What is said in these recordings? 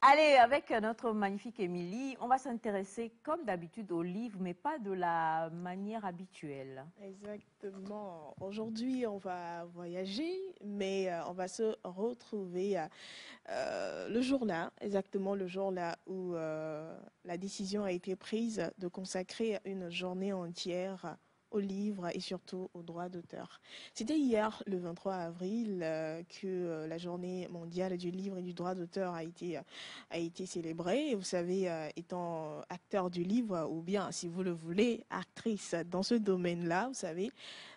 Allez, avec notre magnifique Émilie, on va s'intéresser comme d'habitude aux livres, mais pas de la manière habituelle. Exactement. Aujourd'hui, on va voyager, mais on va se retrouver le jour-là, exactement le jour-là où la décision a été prise de consacrer une journée entière aux livres et surtout aux droits d'auteur. C'était hier, le 23 avril, que la journée mondiale du livre et du droit d'auteur a été célébrée. Et vous savez, étant acteur du livre, ou bien, si vous le voulez, actrice dans ce domaine-là, vous savez,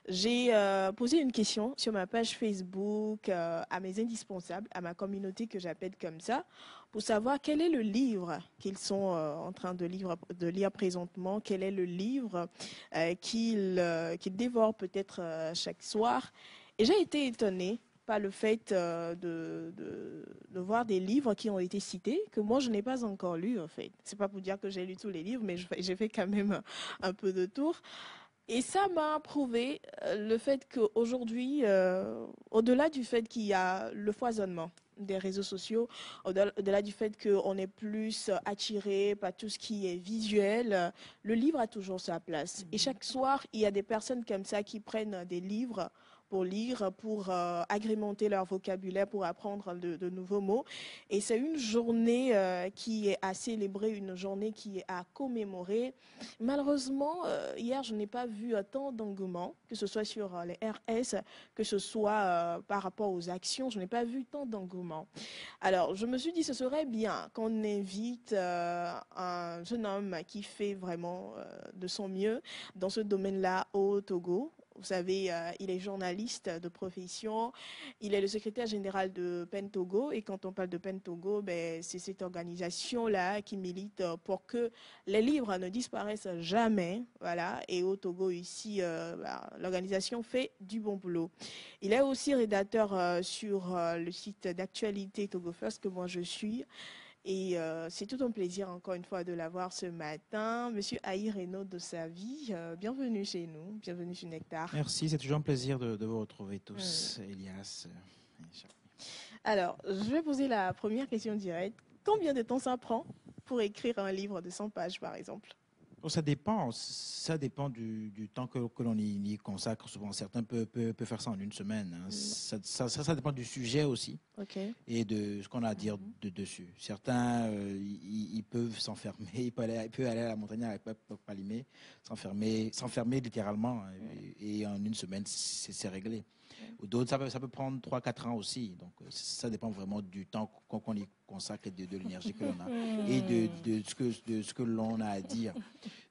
j'ai posé une question sur ma page Facebook à mes indispensables, à ma communauté que j'appelle comme ça, pour savoir quel est le livre qu'ils sont en train de lire présentement, quel est le livre qu'ils dévorent peut-être chaque soir. Et j'ai été étonnée par le fait de voir des livres qui ont été cités, que moi je n'ai pas encore lus en fait. C'est pas pour dire que j'ai lu tous les livres, mais j'ai fait quand même un peu de tour. Et ça m'a prouvé le fait qu'aujourd'hui, au-delà du fait qu'il y a le foisonnement des réseaux sociaux, au-delà du fait qu'on est plus attiré par tout ce qui est visuel, le livre a toujours sa place. Et chaque soir, il y a des personnes comme ça qui prennent des livres pour lire, pour agrémenter leur vocabulaire, pour apprendre de nouveaux mots. Et c'est une journée qui est à célébrer, une journée qui est à commémorer. Malheureusement, hier, je n'ai pas vu tant d'engouement, que ce soit sur les RS, que ce soit par rapport aux actions, je n'ai pas vu tant d'engouement. Alors, je me suis dit, ce serait bien qu'on invite un jeune homme qui fait vraiment de son mieux dans ce domaine-là au Togo. Vous savez, il est journaliste de profession, il est le secrétaire général de PEN Togo, et quand on parle de PEN Togo, ben, c'est cette organisation-là qui milite pour que les livres ne disparaissent jamais, voilà, et au Togo ici, l'organisation fait du bon boulot. Il est aussi rédacteur sur le site d'actualité Togo First que moi je suis. Et c'est tout un plaisir encore une fois de l'avoir ce matin. Monsieur Aïe Renaud de sa vie, bienvenue chez nous, bienvenue chez Nectar. Merci, c'est toujours un plaisir de vous retrouver tous, Elias. Et Charles. Alors, je vais poser la première question directe. Combien de temps ça prend pour écrire un livre de 100 pages, par exemple? Bon, ça dépend du temps que l'on y consacre. Souvent, certains peuvent faire ça en une semaine. Hein. Ça dépend du sujet aussi Ok. et de ce qu'on a à dire dessus. Certains, ils peuvent s'enfermer, ils peuvent aller à la montagne avec Palimé, s'enfermer littéralement, hein, et en une semaine, c'est réglé. Ou d'autres, ça peut prendre 3-4 ans aussi. Donc, ça dépend vraiment du temps qu'on y consacre et de l'énergie que l'on a et de ce que l'on a à dire.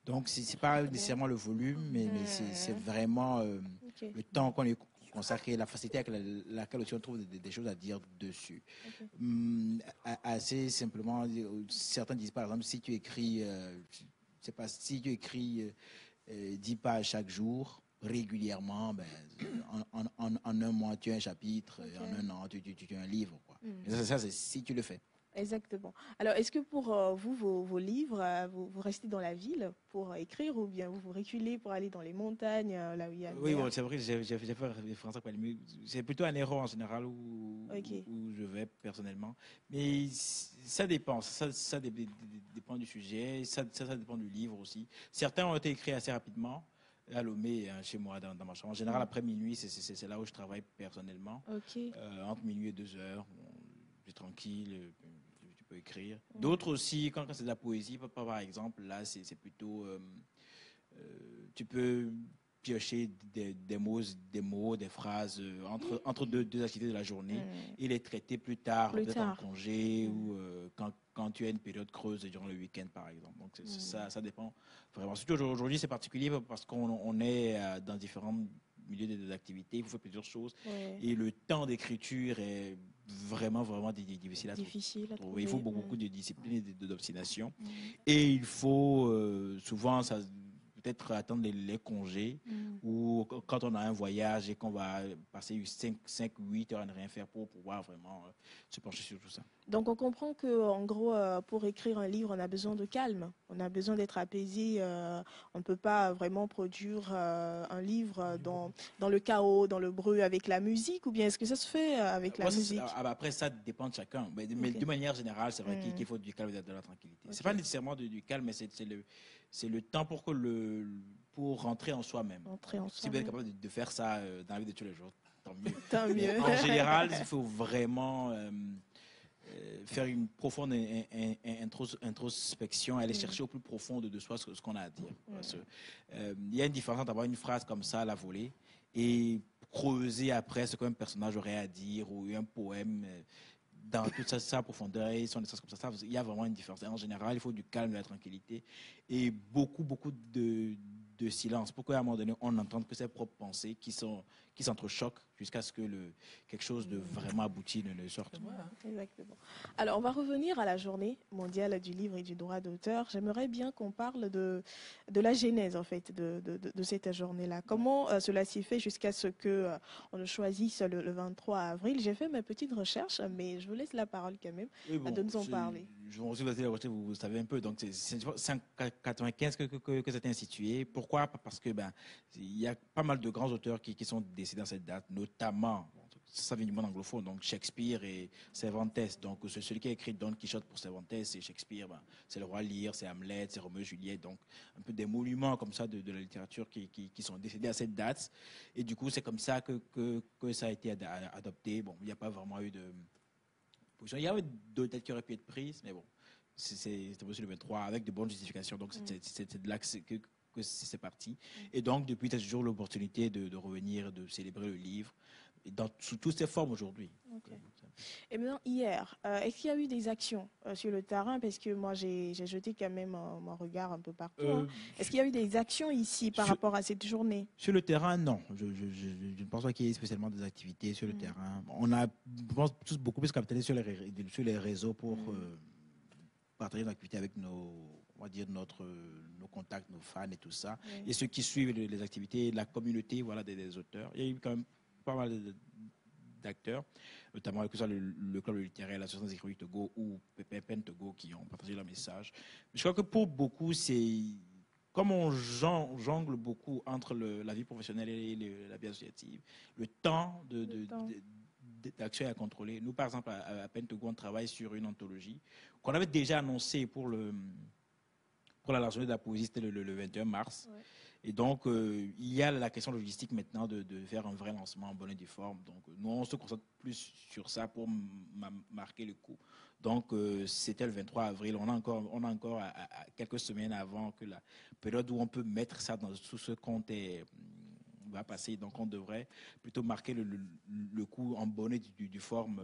Donc, c'est pas nécessairement le volume, mais c'est vraiment le temps qu'on y consacre et la facilité avec laquelle aussi on trouve des choses à dire dessus. Assez simplement, certains disent par exemple, si tu écris, je sais pas, si tu écris 10 pages chaque jour, régulièrement, ben, en un mois, tu as un chapitre, en un an, tu as un livre. Quoi. Et ça c'est si tu le fais. Exactement. Alors, est-ce que pour vous, vos livres, vous restez dans la ville pour écrire ou bien vous reculez pour aller dans les montagnes, là où il y a la Oui, mer? bon, c'est vrai que j'ai fait référence à Palimé. C'est plutôt un héros en général où je vais personnellement. Mais ça dépend. Ça dépend du sujet, ça dépend du livre aussi. Certains ont été écrits assez rapidement. À Lomé, hein, chez moi, dans ma chambre. En général, après minuit, c'est là où je travaille personnellement. Entre minuit et 2 heures, bon, je suis tranquille, tu peux écrire. D'autres aussi, quand c'est de la poésie, par exemple, là, c'est plutôt... tu peux piocher des mots, des phrases entre deux activités de la journée et les traiter plus tard, peut-être en congé ou quand tu as une période creuse durant le week-end, par exemple. Donc, ça dépend vraiment. Surtout aujourd'hui, c'est particulier parce qu'on est dans différents milieux d'activité, il faut faire plusieurs choses. Et le temps d'écriture est vraiment difficile à trouver. Il faut beaucoup de discipline et d'obstination. Et il faut souvent... peut-être attendre les congés ou quand on a un voyage et qu'on va passer 5 8 heures à ne rien faire pour pouvoir vraiment se pencher sur tout ça. Donc on comprend qu'en gros, pour écrire un livre, on a besoin de calme, on a besoin d'être apaisé. On ne peut pas vraiment produire un livre dans le chaos, dans le bruit avec la musique, ou bien est-ce que ça se fait avec la musique? Après, ça dépend de chacun. Mais de manière générale, c'est vrai qu'il faut du calme et de la tranquillité. C'est pas nécessairement du calme, mais c'est le temps pour rentrer en soi-même. Si vous êtes capable de faire ça dans la vie de tous les jours, tant mieux. Tant mieux. En général, il faut vraiment faire une profonde introspection, aller chercher au plus profond de soi ce qu'on a à dire. Il y a une différence entre avoir une phrase comme ça à la volée et creuser après ce qu'un personnage aurait à dire ou un poème dans toute sa profondeur et son essence comme ça. Il y a vraiment une différence. En général, il faut du calme, de la tranquillité et beaucoup de silence. Pourquoi à un moment donné, on n'entend que ses propres pensées qui s'entrechoquent jusqu'à ce que quelque chose de vraiment abouti ne sorte. Exactement. Alors, on va revenir à la journée mondiale du livre et du droit d'auteur. J'aimerais bien qu'on parle de la genèse, en fait, de cette journée-là. Comment cela s'est fait jusqu'à ce qu'on ne choisisse le 23 avril. J'ai fait mes petites recherches, mais je vous laisse la parole quand même de nous en parler. Je vous reçois, vous savez un peu. Donc, c'est en 1995 que ça a été institué. Pourquoi? Parce que il y a pas mal de grands auteurs qui sont décédés à cette date, notamment, ça vient du monde anglophone, donc Shakespeare et Cervantes. Donc, c'est celui qui a écrit Don Quichotte pour Cervantes, c'est Shakespeare, c'est le roi Lear, c'est Hamlet, c'est Roméo et Juliette. Donc, un peu des monuments comme ça de la littérature qui sont décédés à cette date. Et du coup, c'est comme ça que ça a été adopté. Bon, il n'y a pas vraiment eu de position. Il y avait d'autres dates qui auraient pu être prises, mais bon, c'était aussi le 23 avec de bonnes justifications. Donc, c'est de là que c'est parti. Et donc, depuis, tu as toujours l'opportunité de revenir, de célébrer le livre, sous toutes ses formes aujourd'hui. Okay. Et maintenant, hier, est-ce qu'il y a eu des actions sur le terrain? Parce que moi, j'ai jeté quand même mon regard un peu partout. Est-ce qu'il y a eu des actions ici par rapport à cette journée? Sur le terrain, non. Je ne pense pas qu'il y ait spécialement des activités sur le terrain. On a, je pense, tous beaucoup plus capitalisé sur les réseaux pour partager nos activités avec nos contacts, nos fans et tout ça. Et ceux qui suivent les activités, la communauté des auteurs. Il y a eu quand même pas mal d'acteurs, notamment avec le club littéraire, l'association des écrivains Togo ou Pen Togo qui ont partagé leur message. Je crois que pour beaucoup, c'est comme on jongle beaucoup entre la vie professionnelle et la vie associative, le temps d'action est à contrôler. Nous, par exemple, à Pen Togo, on travaille sur une anthologie qu'on avait déjà annoncée pour la journée de la poésie, c'était le 21 mars. Ouais. Et donc, il y a la question logistique maintenant de faire un vrai lancement en bonne et due forme. Donc, nous, on se concentre plus sur ça pour marquer le coup. Donc, c'était le 23 avril. On a encore à quelques semaines avant que la période où on peut mettre ça sous ce compte va passer. Donc, on devrait plutôt marquer le coup en bonne et due forme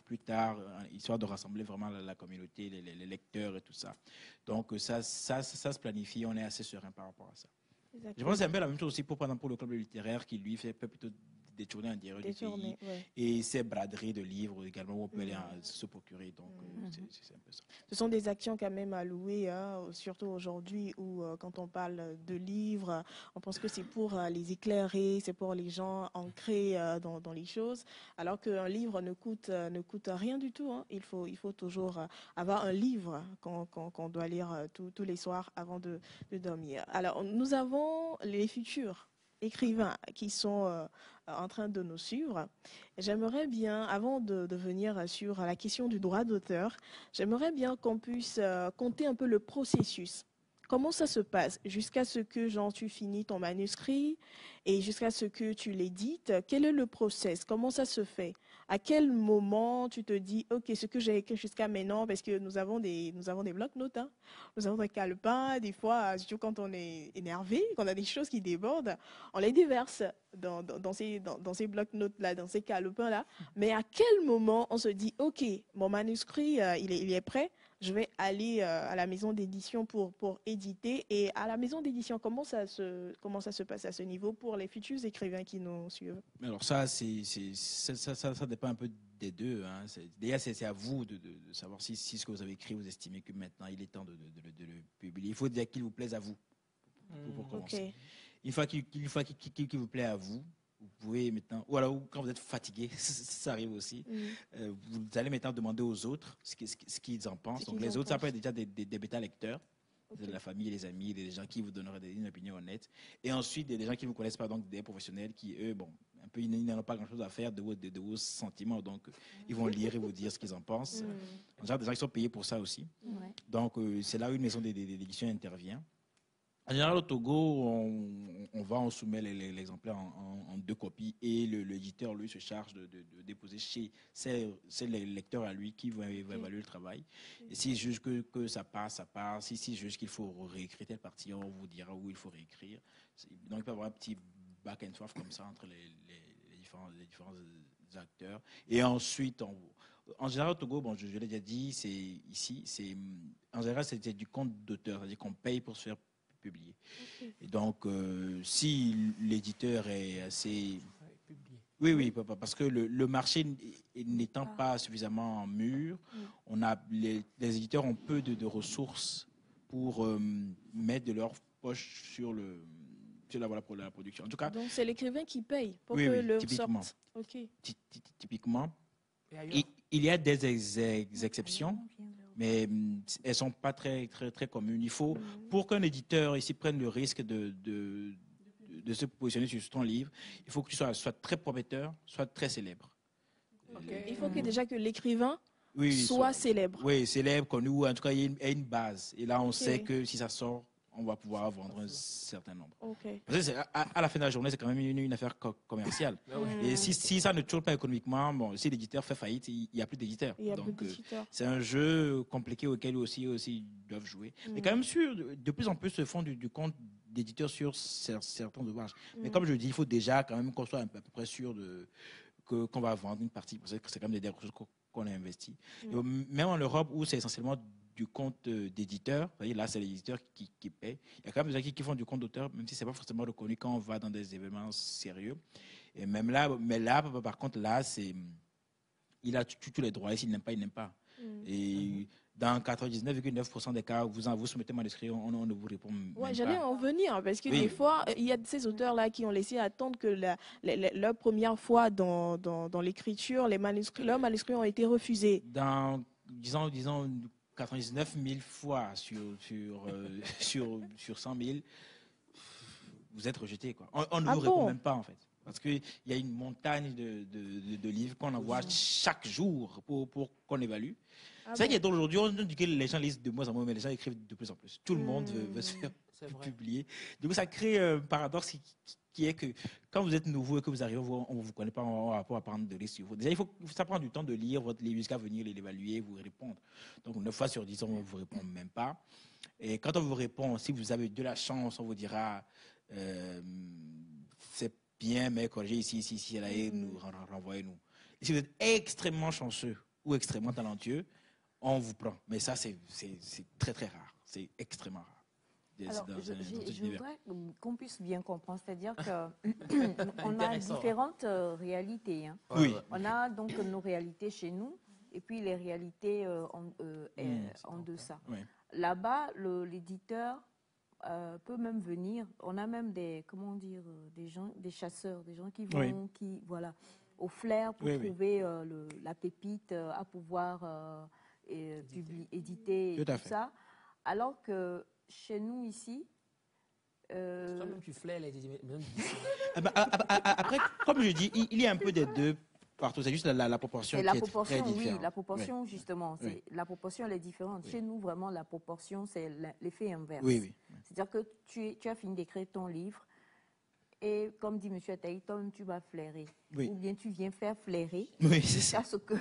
plus tard, histoire de rassembler vraiment la communauté, les lecteurs et tout ça. Donc, ça se planifie. On est assez serein par rapport à ça. Exactement. Je pense que c'est un peu la même chose aussi pour le club littéraire qui, lui, fait plutôt des tournées en dehors du pays. Ouais. Et ces braderies de livres également où on peut aller se procurer. Donc, c'est un peu ça. Ce sont des actions quand même à louer, surtout aujourd'hui où, quand on parle de livres, on pense que c'est pour les éclairer, c'est pour les gens ancrés dans les choses, alors qu'un livre ne coûte rien du tout. Il faut toujours avoir un livre qu'on doit lire tous les soirs avant de dormir. Alors, nous avons les futurs écrivains qui sont en train de nous suivre. J'aimerais bien, avant de venir sur la question du droit d'auteur, j'aimerais bien qu'on puisse compter un peu le processus. Comment ça se passe jusqu'à ce que tu finis ton manuscrit et jusqu'à ce que tu l'édites? Quel est le process? Comment ça se fait? À quel moment tu te dis, OK, ce que j'ai écrit jusqu'à maintenant, parce que nous avons des blocs-notes, nous avons des calepins, des fois, surtout quand on est énervé, quand on a des choses qui débordent, on les déverse dans ces blocs-notes-là, dans ces calepins-là. Mais à quel moment on se dit, OK, mon manuscrit, il est prêt, je vais aller à la maison d'édition pour éditer. Et à la maison d'édition, comment ça se passe à ce niveau pour les futurs écrivains qui nous suivent? Alors ça dépend un peu des deux. Déjà, c'est à vous de savoir si ce que vous avez écrit, vous estimez que maintenant il est temps de le publier. Il faut dire qu'il vous plaise à vous. pour commencer. Une fois qu'il vous plaît à vous, vous pouvez maintenant, ou alors quand vous êtes fatigué, ça arrive aussi, vous allez maintenant demander aux autres ce qu'ils en pensent. Donc les autres, ça peut être déjà des bêta-lecteurs, de la famille, les amis, des gens qui vous donneraient une opinion honnête. Et ensuite, des gens qui ne vous connaissent pas, donc des professionnels qui, eux, bon, un peu, ils n'ont pas grand-chose à faire de vos sentiments. Donc, ils vont lire et vous dire ce qu'ils en pensent. En général, des gens qui sont payés pour ça aussi. Donc, c'est là où une maison d'édition intervient. En général, au Togo, on soumet l'exemplaire en 2 copies et l'éditeur, lui, se charge de déposer chez ses lecteurs à lui qui vont évaluer le travail. Et s'il juge que ça passe, ça passe. S'il juge qu'il faut réécrire telle partie, on vous dira où il faut réécrire. Donc, il peut y avoir un petit back and forth comme ça entre les différents acteurs. Et ensuite, en général, au Togo, bon, je l'ai déjà dit, en général, c'est du compte d'auteur, c'est-à-dire qu'on paye pour se faire publié. Et donc, si l'éditeur est assez... Oui, parce que le marché n'étant pas suffisamment mûr, les éditeurs ont peu de ressources pour mettre de leur poche sur la production. En tout cas, donc, c'est l'écrivain qui paye pour que l'œuvre sorte. Typiquement. Il y a des exceptions, mais elles ne sont pas très communes. Il faut, pour qu'un éditeur ici prenne le risque de se positionner sur ton livre, il faut que tu sois très prometteur, soit très célèbre. Il faut déjà que l'écrivain soit célèbre. Oui, célèbre, connu, ou en tout cas, il y a une base. Et là, on sait que si ça sort, on va pouvoir vendre un certain nombre. Parce que à la fin de la journée, c'est quand même une affaire commerciale. Et si ça ne tourne pas économiquement, bon, si l'éditeur fait faillite, il n'y a plus d'éditeur. Donc, c'est un jeu compliqué auquel aussi ils doivent jouer. Mais quand même, de plus en plus se font du compte d'éditeur sur certains ouvrages. Mais comme je dis, il faut déjà quand même qu'on soit à peu près sûr qu'on va vendre une partie. Parce que c'est quand même des ressources qu'on a investies. Même en Europe, où c'est essentiellement du compte d'éditeur, là c'est l'éditeur qui paye. Il y a quand même des gens qui font du compte d'auteur, même si c'est pas forcément reconnu quand on va dans des événements sérieux. Et même là, par contre, là, il a tous les droits. Et s'il n'aime pas, il n'aime pas. Et dans 99,9% des cas, vous soumettez un manuscrit, on ne vous répond même pas. J'allais en venir, parce que des fois, il y a ces auteurs-là qui ont laissé attendre que leur première fois dans l'écriture, leurs manuscrits ont été refusés. Disons 99 000 fois sur 100 000, vous êtes rejeté. On ne vous répond même pas, en fait. Parce qu'il y a une montagne de livres qu'on envoie chaque jour pour qu'on évalue. C'est vrai qu'aujourd'hui, on dit que les gens lisent de moins en moins, mais les gens écrivent de plus en plus. Tout le monde veut se faire publier. Du coup, ça crée un paradoxe qui est que quand vous êtes nouveau et que vous arrivez, on ne vous connaît pas, on va pas apprendre de lire sur vous. Déjà, ça prend du temps de lire votre livre jusqu'à venir l'évaluer, vous répondre. Donc, 9 fois sur 10, on ne vous répond même pas. Et quand on vous répond, si vous avez de la chance, on vous dira c'est bien, mais corrigez ici, là, et nous renvoyez-nous. Et si vous êtes extrêmement chanceux ou extrêmement talentueux, on vous prend. Mais ça, c'est très, très rare. C'est extrêmement rare. Alors, je voudrais qu'on puisse bien comprendre, c'est-à-dire qu'on a différentes réalités. Hein. Oui. On a donc nos réalités chez nous et puis les réalités en deçà. Oui. Là-bas, l'éditeur peut même venir. On a même des chasseurs, des gens qui vont, au flair pour trouver la pépite à pouvoir éditer et tout ça. Alors que chez nous ici, Toi-même, tu flaires les après, comme je dis, il y a un peu des deux partout. C'est juste la proportion qui est très différente. Oui, la proportion, justement. La proportion, elle est différente. Chez nous, vraiment, la proportion, c'est l'effet inverse. Oui. C'est-à-dire que tu as fini d'écrire ton livre et, comme dit M. Ataï, toi-même, tu vas flairer. Oui. Ou bien tu viens faire flairer. Oui, c'est ça. Ce que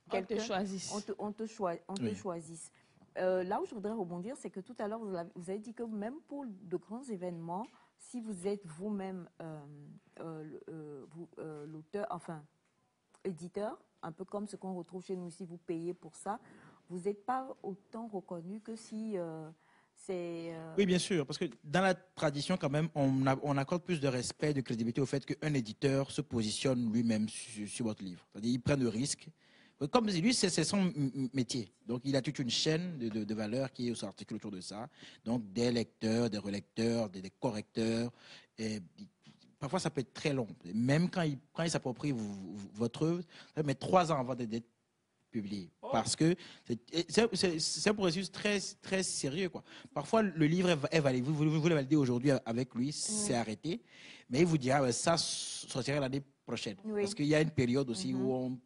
quelqu'un choisisse. On te choisisse. Là où je voudrais rebondir, c'est que tout à l'heure, vous avez dit que même pour de grands événements, si vous êtes vous-même l'auteur, enfin, éditeur, un peu comme ce qu'on retrouve chez nous, si vous payez pour ça, vous n'êtes pas autant reconnu que si c'est... Oui, bien sûr, parce que dans la tradition, quand même, on accorde plus de respect, de crédibilité au fait qu'un éditeur se positionne lui-même sur votre livre. C'est-à-dire, il prend le risque Comme lui, c'est son métier. Donc, il a toute une chaîne de valeurs qui s'articule autour de ça. Donc, des lecteurs, des relecteurs, des correcteurs. Et parfois, ça peut être très long. Même quand il s'approprie votre œuvre, ça met 3 ans avant d'être publié. Parce que c'est un processus très, très sérieux, quoi. Parfois, le livre est validé. Vous le validez aujourd'hui avec lui, c'est arrêté. Mais il vous dira, ça sortira l'année prochaine. Parce qu'il y a une période aussi où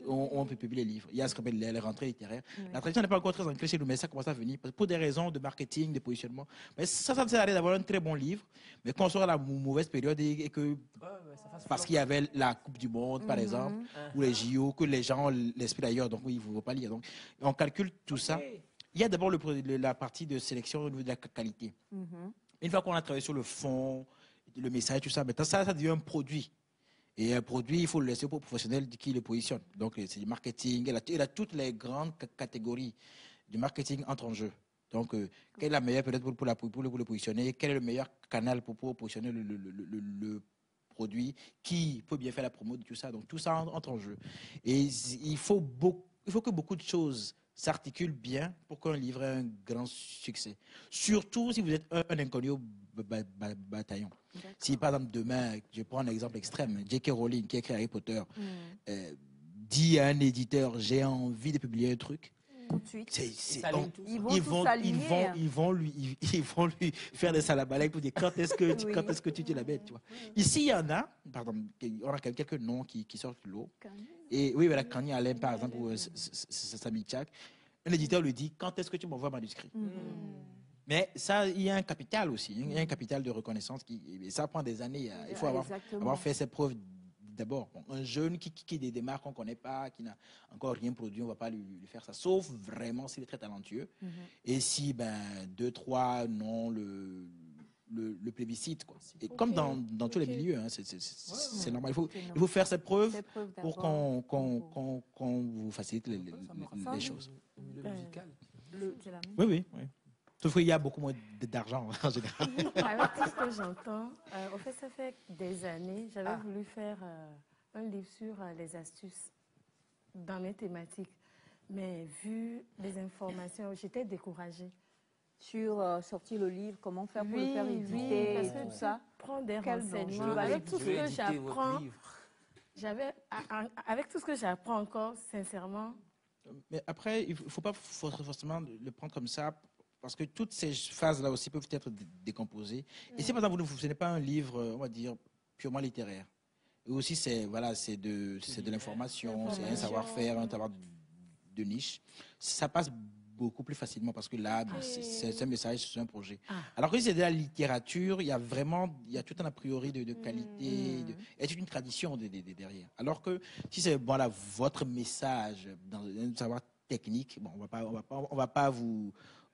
on peut publier les livres. Il y a ce qu'on appelle les rentrées littéraires. La tradition n'est pas encore très ancrée chez nous, mais ça commence à venir pour des raisons de marketing, de positionnement. Mais ça sert à rien d'avoir un très bon livre, mais qu'on soit à la mauvaise période et que parce qu'il y avait la Coupe du Monde, par exemple, ou les JO, que les gens l'espèrent ailleurs, donc oui, il ne faut pas lire. Donc, on calcule tout ça. Il y a d'abord la partie de sélection au niveau de la qualité. Une fois qu'on a travaillé sur le fond, le message, tout ça, maintenant ça devient un produit. Et un produit, il faut le laisser aux professionnels qui le positionnent. Donc, c'est du marketing. Il a toutes les grandes catégories du marketing entre en jeu. Donc, quelle est la meilleure peut-être pour le positionner? Quel est le meilleur canal pour positionner le produit? Qui peut bien faire la promo de tout ça? Donc, tout ça entre en jeu. Et il faut que beaucoup de choses s'articulent bien pour qu'un livre ait un grand succès. Surtout si vous êtes un inconnu au bataillon. Si par exemple demain, je prends un exemple extrême, J.K. Rowling qui a écrit Harry Potter, dit à un éditeur j'ai envie de publier un truc, tout de suite. Ils vont lui faire des salabalèques pour dire quand est-ce que tu la bête, tu vois. Ici il y en a, pardon, on a quelques noms qui sortent de l'eau. Et oui, voilà, Kanye Allen par exemple ou Sami Chak, un éditeur lui dit quand est-ce que tu m'envoies un manuscrit. Mais ça, il y a un capital aussi, il y a un capital de reconnaissance et ça prend des années. Il faut avoir fait ses preuves d'abord. Un jeune qui démarre qu'on ne connaît pas, qui n'a encore rien produit, on ne va pas lui faire ça, sauf vraiment s'il est très talentueux. Et si 2, 3 non le plébiscite, quoi. Et comme dans tous les milieux, hein, c'est normal. Il faut faire ses preuves pour qu'on vous facilite les choses. Oui. Sauf qu'il y a beaucoup moins d'argent en général. Avec tout ce que j'entends, en fait, ça fait des années, j'avais voulu faire un livre sur les astuces dans mes thématiques. Mais vu les informations, j'étais découragée. Sur sortir le livre, comment faire pour le faire éditer, parce que tout ça. Prends des renseignements. Avec tout ce que j'apprends, avec tout ce que j'apprends encore, sincèrement. Mais après, il ne faut pas forcément le prendre comme ça. Parce que toutes ces phases-là aussi peuvent être décomposées. Et si par exemple vous n'êtes pas un livre, on va dire, purement littéraire, et aussi c'est de l'information, c'est un savoir-faire, un savoir de niche, ça passe beaucoup plus facilement parce que là, c'est un message, c'est un projet. Alors que si c'est de la littérature, il y a tout un a priori de qualité, et toute une tradition derrière. Alors que si c'est votre message dans un savoir technique, bon, on va pas vous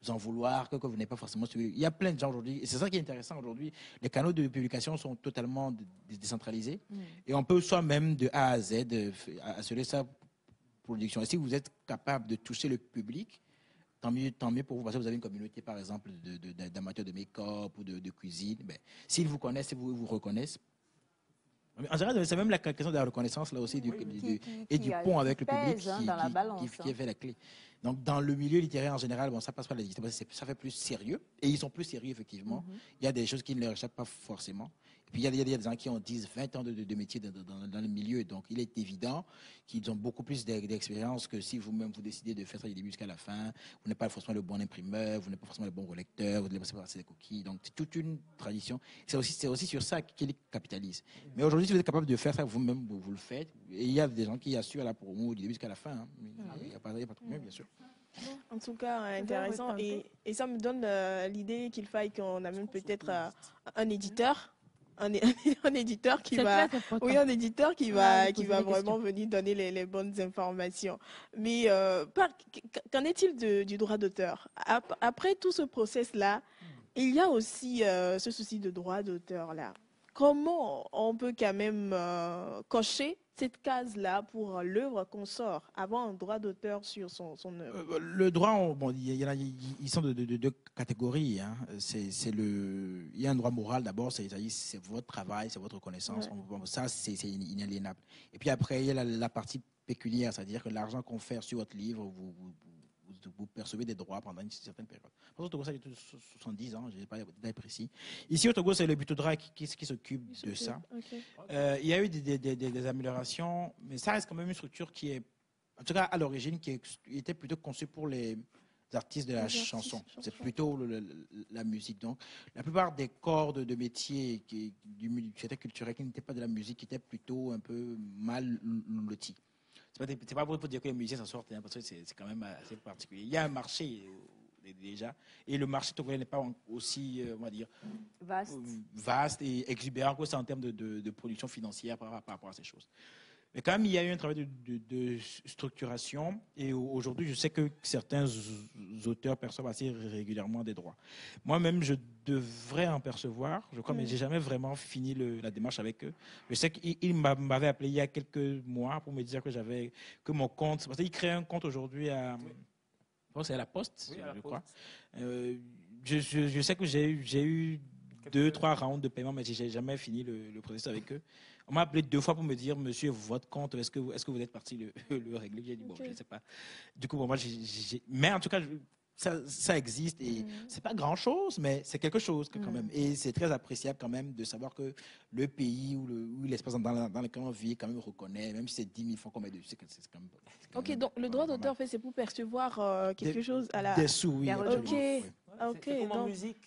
en vouloir, que vous n'avez pas forcément suivi. Il y a plein de gens aujourd'hui, et c'est ça qui est intéressant aujourd'hui, les canaux de publication sont totalement décentralisés, et on peut soi-même de A à Z assurer sa production. Et si vous êtes capable de toucher le public, tant mieux pour vous, parce que vous avez une communauté, par exemple, d'amateurs de make-up ou de cuisine. S'ils vous connaissent et vous reconnaissent, en général, c'est même la question de la reconnaissance là aussi et du pont avec le public qui fait la clé. Donc, dans le milieu littéraire en général, ça passe par les éditeurs, ça fait plus sérieux. Et ils sont plus sérieux, effectivement. Il y a des choses qui ne leur échappent pas forcément. Et puis, il y a des gens qui ont 10, 20 ans de métier dans le milieu. Donc, il est évident qu'ils ont beaucoup plus d'expérience que si vous-même vous décidez de faire ça du début jusqu'à la fin. Vous n'êtes pas forcément le bon imprimeur, vous n'êtes pas forcément le bon relecteur, vous ne devez pas passer des coquilles. Donc, c'est toute une tradition. C'est aussi sur ça qu'ils capitalisent. Mais aujourd'hui, si vous êtes capable de faire ça vous-même, vous le faites. Et il y a des gens qui assurent la promo du début jusqu'à la fin. Hein. Il n'y a pas de problème, bien sûr. En tout cas, intéressant. Et ça me donne l'idée qu'il faille qu'on amène peut-être un éditeur. Un éditeur qui va, un éditeur qui va vraiment venir donner les bonnes informations. Mais qu'en est-il du droit d'auteur? Après tout ce process-là, il y a aussi ce souci de droit d'auteur là. comment on peut quand même cocher cette case-là pour l'œuvre qu'on sort, avoir un droit d'auteur sur son œuvre? Le droit, bon, ils sont de deux catégories. Hein. Il y a un droit moral d'abord, c'est votre travail, c'est votre connaissance. Ouais. Bon, ça, c'est inaliénable. Et puis après, il y a la partie pécuniaire, c'est-à-dire que l'argent qu'on fait sur votre livre, vous percevez des droits pendant une certaine période. Au Togo, ça, il y a 70 ans, je n'ai pas de détails précis. Ici, au Togo, c'est le Butodra qui s'occupe de ça. Okay. Il y a eu des améliorations, mais ça reste quand même une structure qui est, en tout cas à l'origine, qui était plutôt conçue pour les artistes de la chanson. C'est plutôt la musique. Donc, la plupart des corps de métier du secteur culturel qui n'étaient pas de la musique, qui étaient plutôt un peu mal lotis. C'est pas pour dire que les musiciens s'en sortent, hein, parce que c'est quand même assez particulier. Il y a un marché déjà, et le marché togolais n'est pas aussi, on va dire, vaste et exubérant que ça en termes de production financière par rapport à ces choses. Mais quand même, il y a eu un travail de structuration, et aujourd'hui, je sais que certains auteurs perçoivent assez régulièrement des droits. Moi-même, je devrais en percevoir, je crois, mais je n'ai jamais vraiment fini la démarche avec eux. Je sais qu'ils m'avaient appelé il y a quelques mois pour me dire que mon compte, parce qu'ils créent un compte aujourd'hui à... C'est à la Poste, oui, je crois. Je sais que j'ai eu 2-3 rounds de paiement, mais je n'ai jamais fini le processus avec eux. On m'a appelé 2 fois pour me dire, monsieur, votre compte, est-ce que vous êtes parti le régler? J'ai dit, bon, je ne sais pas. Du coup, bon, moi, mais en tout cas, ça existe et c'est pas grand-chose, mais c'est quelque chose quand même. Et c'est très appréciable quand même de savoir que le pays ou l'espace dans lequel on vit quand même reconnaît, même si c'est 10 000 francs qu'on met dessus, c'est quand même... Ok, donc le droit d'auteur, en fait, c'est pour percevoir quelque chose à la... Des sous, oui. Ok. Okay, c'est comme en musique.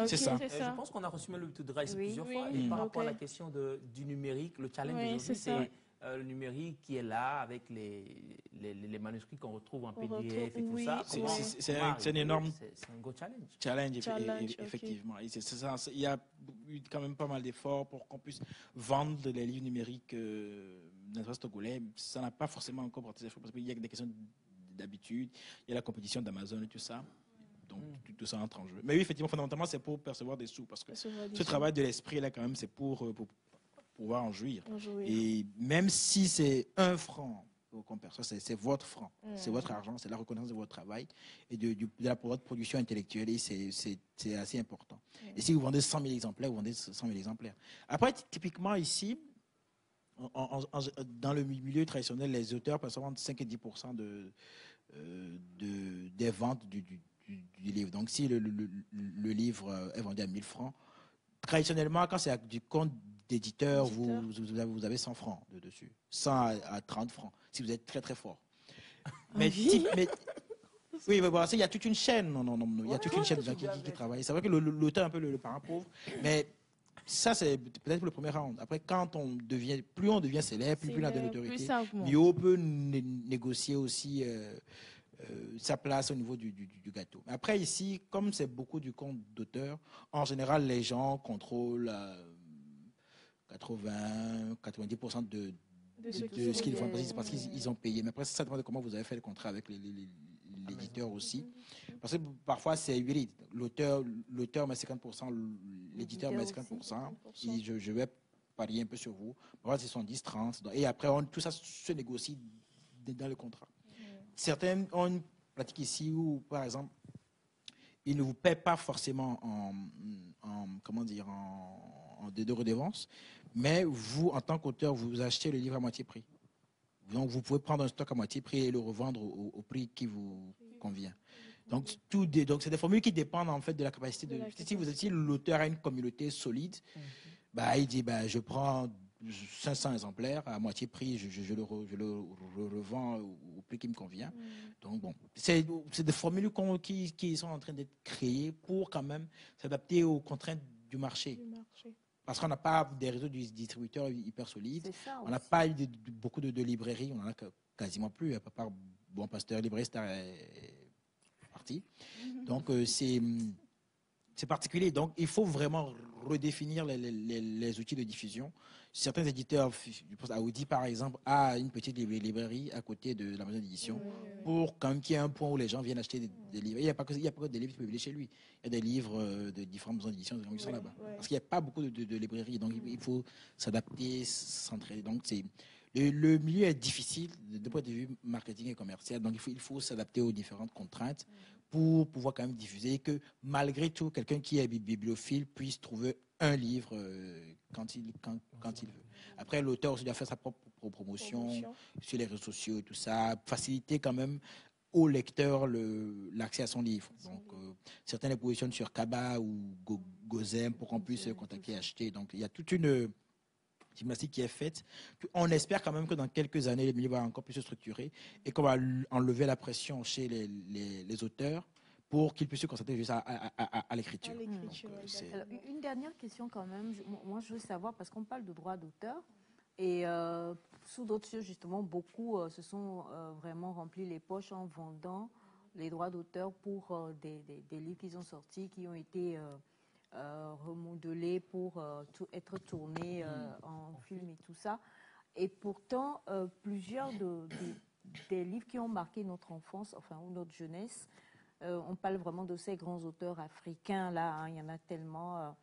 C'est ça. Je pense qu'on a reçu le Butodra plusieurs fois. Et par rapport à la question du numérique, le challenge aujourd'hui, c'est le numérique qui est là avec les manuscrits qu'on retrouve en PDF et tout ça. C'est un énorme challenge, effectivement. Et il y a eu quand même pas mal d'efforts pour qu'on puisse vendre les livres numériques dans l'espace togolais. Ça n'a pas forcément encore porté ses fruits parce qu'il y a des questions d'habitude, il y a la compétition d'Amazon et tout ça. Donc, tout ça entre en jeu. Mais oui, effectivement, fondamentalement, c'est pour percevoir des sous. Parce que ce travail de l'esprit, là, quand même, c'est pour pouvoir en jouir. Et même si c'est 1 franc qu'on perçoit, c'est votre franc. C'est votre argent, c'est la reconnaissance de votre travail et de votre production intellectuelle. Et c'est assez important. Et si vous vendez 100 000 exemplaires, vous vendez 100 000 exemplaires. Après, typiquement, ici, dans le milieu traditionnel, les auteurs perçoivent entre 5 et 10% des ventes du livre. Donc, si le livre est vendu à 1000 francs, traditionnellement, quand c'est du compte d'éditeur, vous avez 100 francs dessus. 100 à 30 francs, si vous êtes très, très fort. Mais oui, il y a toute une chaîne. Il y a toute une chaîne de gens qui travaillent. C'est vrai que l'auteur est un peu le parent pauvre, mais ça, c'est peut-être le premier round. Après, plus on devient célèbre, plus on a de l'autorité, mieux on peut négocier aussi sa place au niveau du gâteau. Après, ici, comme c'est beaucoup du compte d'auteur, en général, les gens contrôlent 80-90% de ce qu'ils font parce qu'ils ont payé. Mais après, ça dépend de comment vous avez fait le contrat avec l'éditeur aussi. Parce que parfois, c'est hybride. L'auteur met 50%, l'éditeur met 50%. Et je vais parier un peu sur vous. Parfois, c'est 70-30. Et après, tout ça se négocie dans le contrat. Certains ont une pratique ici où, par exemple, ils ne vous paient pas forcément en de redevance, mais vous, en tant qu'auteur, vous achetez le livre à moitié prix. Donc, vous pouvez prendre un stock à moitié prix et le revendre au prix qui vous convient. Donc, c'est des formules qui dépendent en fait de la capacité de... Si l'auteur a une communauté solide, il dit, je prends 500 exemplaires à moitié prix, je le revends au prix qui me convient. Donc, bon, c'est des formules qui sont en train d'être créées pour quand même s'adapter aux contraintes du marché. Parce qu'on n'a pas des réseaux de distributeurs hyper solides. On n'a pas eu beaucoup de librairies, on n'en a quasiment plus, à part Bon Pasteur, Librairie Star est parti. Donc, c'est particulier. Donc, il faut vraiment redéfinir les outils de diffusion. Certains éditeurs, je pense à Audi par exemple, a une petite librairie à côté de la maison d'édition pour quand même qu'il y ait un point où les gens viennent acheter des livres. Il n'y a pas que des livres publiés chez lui. Il y a des livres de différentes maisons d'édition qui sont là-bas. Parce qu'il n'y a pas beaucoup de librairies. Donc, il faut s'adapter, s'entraider. Donc, le milieu est difficile de point de vue marketing et commercial. Donc, il faut s'adapter aux différentes contraintes pour pouvoir quand même diffuser et que malgré tout, quelqu'un qui est bibliophile puisse trouver un livre quand il veut. Après, l'auteur aussi doit faire sa propre promotion sur les réseaux sociaux et tout ça, faciliter quand même au lecteur l'accès à son livre. Donc, certains les positionnent sur Kaba ou Gozem pour qu'on puisse contacter et acheter. Donc, il y a toute une gymnastique qui est faite. On espère quand même que dans quelques années, le milieu va encore plus se structurer et qu'on va enlever la pression chez les auteurs pour qu'ils puissent se concentrer juste à l'écriture. Une dernière question quand même. Moi, je veux savoir, parce qu'on parle de droit d'auteur, et sous d'autres cieux, justement, beaucoup se sont vraiment remplis les poches en vendant les droits d'auteur pour des livres qu'ils ont sortis, qui ont été remodelés pour être tournés en film et tout ça. Et pourtant, plusieurs des livres qui ont marqué notre enfance, enfin, ou notre jeunesse, on parle vraiment de ces grands auteurs africains, là, hein, il y en a tellement,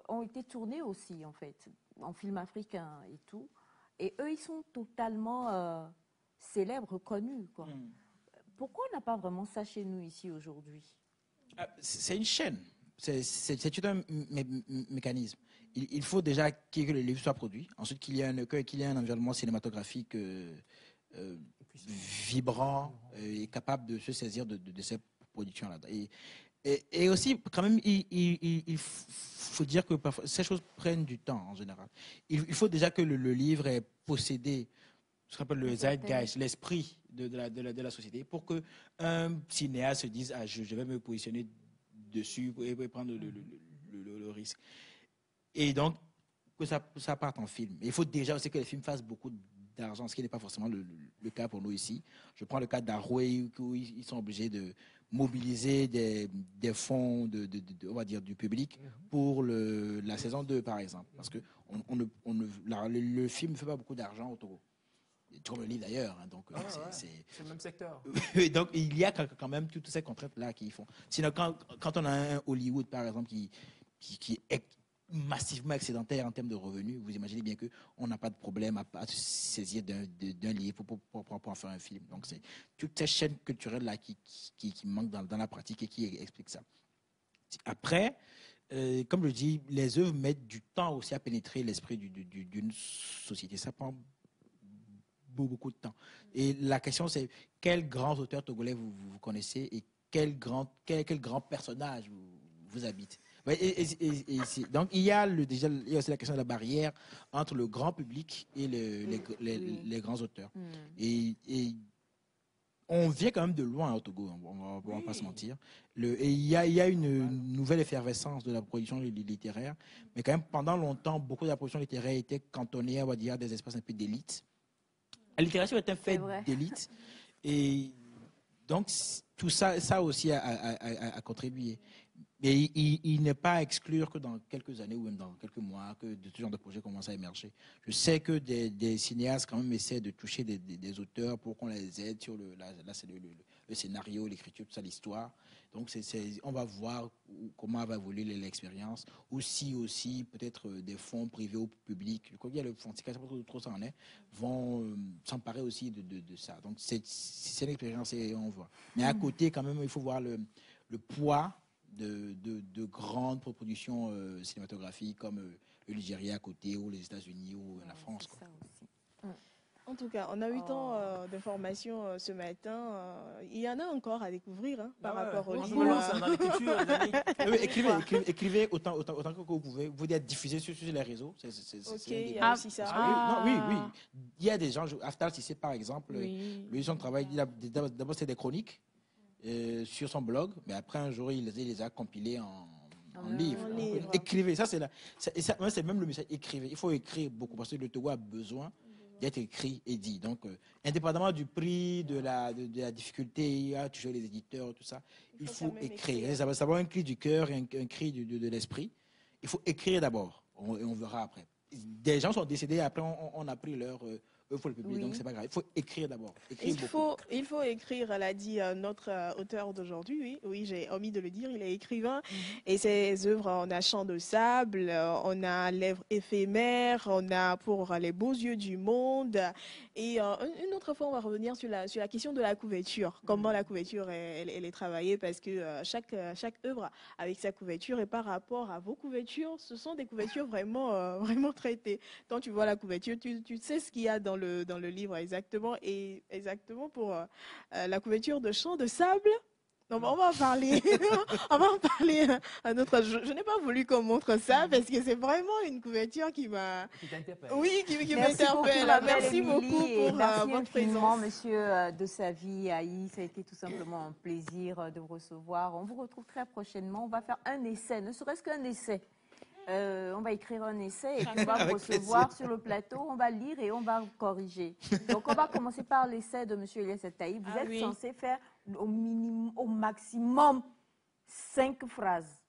ont été tournés aussi, en fait, en film africain et tout. Et eux, ils sont totalement célèbres, connus, quoi. Pourquoi on n'a pas vraiment ça chez nous ici aujourd'hui? C'est une chaîne. C'est tout un mécanisme. Il faut déjà que le livre soit produit, ensuite qu'il y ait un environnement cinématographique vibrant et capable de se saisir de ces productions-là. Et aussi, quand même, il faut dire que parfois, ces choses prennent du temps en général. Il faut déjà que le livre ait possédé ce qu'on appelle le zeitgeist, l'esprit de la société, pour qu'un cinéaste se dise je vais me positionner dessus et prendre le risque. Et donc, que ça parte en film. Et il faut déjà aussi que les films fassent beaucoup d'argent, ce qui n'est pas forcément le cas pour nous ici. Je prends le cas d'Aroué, où ils sont obligés de mobiliser des fonds on va dire, du public pour la saison 2, par exemple. Parce que le film ne fait pas beaucoup d'argent au Togo. Comme le livre d'ailleurs. Hein, donc, c'est le même secteur. Donc, il y a quand même toutes ces contraintes-là qui font. Sinon, quand on a un Hollywood, par exemple, qui est massivement excédentaire en termes de revenus, vous imaginez bien qu'on n'a pas de problème à se saisir d'un livre pour en faire un film. Donc, c'est toutes ces chaînes culturelles-là qui manquent dans la pratique et qui expliquent ça. Après, comme je dis, les œuvres mettent du temps aussi à pénétrer l'esprit d'une société. Ça prend beaucoup de temps. Et la question, c'est quel grand auteur togolais vous connaissez et quel grand personnage vous habite. Donc, il y a aussi la question de la barrière entre le grand public et les grands auteurs. Et on vient quand même de loin au Togo, on ne va pas se mentir. Et il y a une nouvelle effervescence de la production littéraire, mais quand même, pendant longtemps, beaucoup de la production littéraire était cantonnée, on va dire, à des espaces un peu d'élite. La littérature est un fait d'élite. Et donc, tout ça aussi a contribué. Mais il n'est pas à exclure que dans quelques années ou même dans quelques mois, que ce genre de projet commence à émerger. Je sais que des cinéastes quand même essaient de toucher des auteurs pour qu'on les aide sur le scénario, l'écriture, tout ça, l'histoire. Donc, on va voir comment va évoluer l'expérience. Aussi peut-être des fonds privés ou publics. Il y a le fonds, c'est pas trop ça en est, vont s'emparer aussi de ça. Donc, c'est une expérience et on voit. Mais à côté, quand même, il faut voir le poids de grandes productions cinématographiques comme le Nigeria à côté ou les États-Unis ou la France. Quoi. En tout cas, on a eu tant d'informations ce matin. Il y en a encore à découvrir par rapport au livre. Écrivez autant que vous pouvez. Vous pouvez être diffusé sur les réseaux. Il y a aussi ça. Oui. Il y a des gens, Aftal Cissé par exemple, lui, son travail, d'abord c'est des chroniques sur son blog, mais après un jour, il les a compilés en livre. Écrivez, c'est même le message, écrivez. Il faut écrire beaucoup parce que le Togo a besoin d'être écrit et dit. Donc, indépendamment du prix, de la difficulté, il y a toujours les éditeurs, tout ça. Il faut écrire. Ça va avoir un cri du cœur et un cri de l'esprit. Il faut écrire d'abord, et on verra après. Des gens sont décédés, après on a pris leur... Il faut le publier, donc c'est pas grave. Il faut écrire d'abord. Il faut écrire, elle a dit notre auteur d'aujourd'hui, oui, j'ai omis de le dire, il est écrivain. Et ses œuvres, on a Chant de sable, on a Lèvres éphémères, on a Pour les beaux yeux du monde. Et une autre fois, on va revenir sur la question de la couverture. Comment la couverture, elle est travaillée, parce que chaque œuvre avec sa couverture, et par rapport à vos couvertures, ce sont des couvertures vraiment, vraiment traitées. Quand tu vois la couverture, tu sais ce qu'il y a dans le livre exactement, et exactement pour la couverture de Chant de sable. Non, on va en parler. On va en parler à notre. Je n'ai pas voulu qu'on montre ça parce que c'est vraiment une couverture qui m'a. Oui, qui m'interpelle. Merci beaucoup pour votre présence. Monsieur de Savy, Aïe, ça a été tout simplement un plaisir de vous recevoir. On vous retrouve très prochainement. On va faire un essai, ne serait-ce qu'un essai. On va écrire un essai et puis on va vous recevoir sur le plateau, on va lire et on va corriger. Donc on va commencer par l'essai de M. Elias Taïb. Vous êtes censé faire au maximum 5 phrases.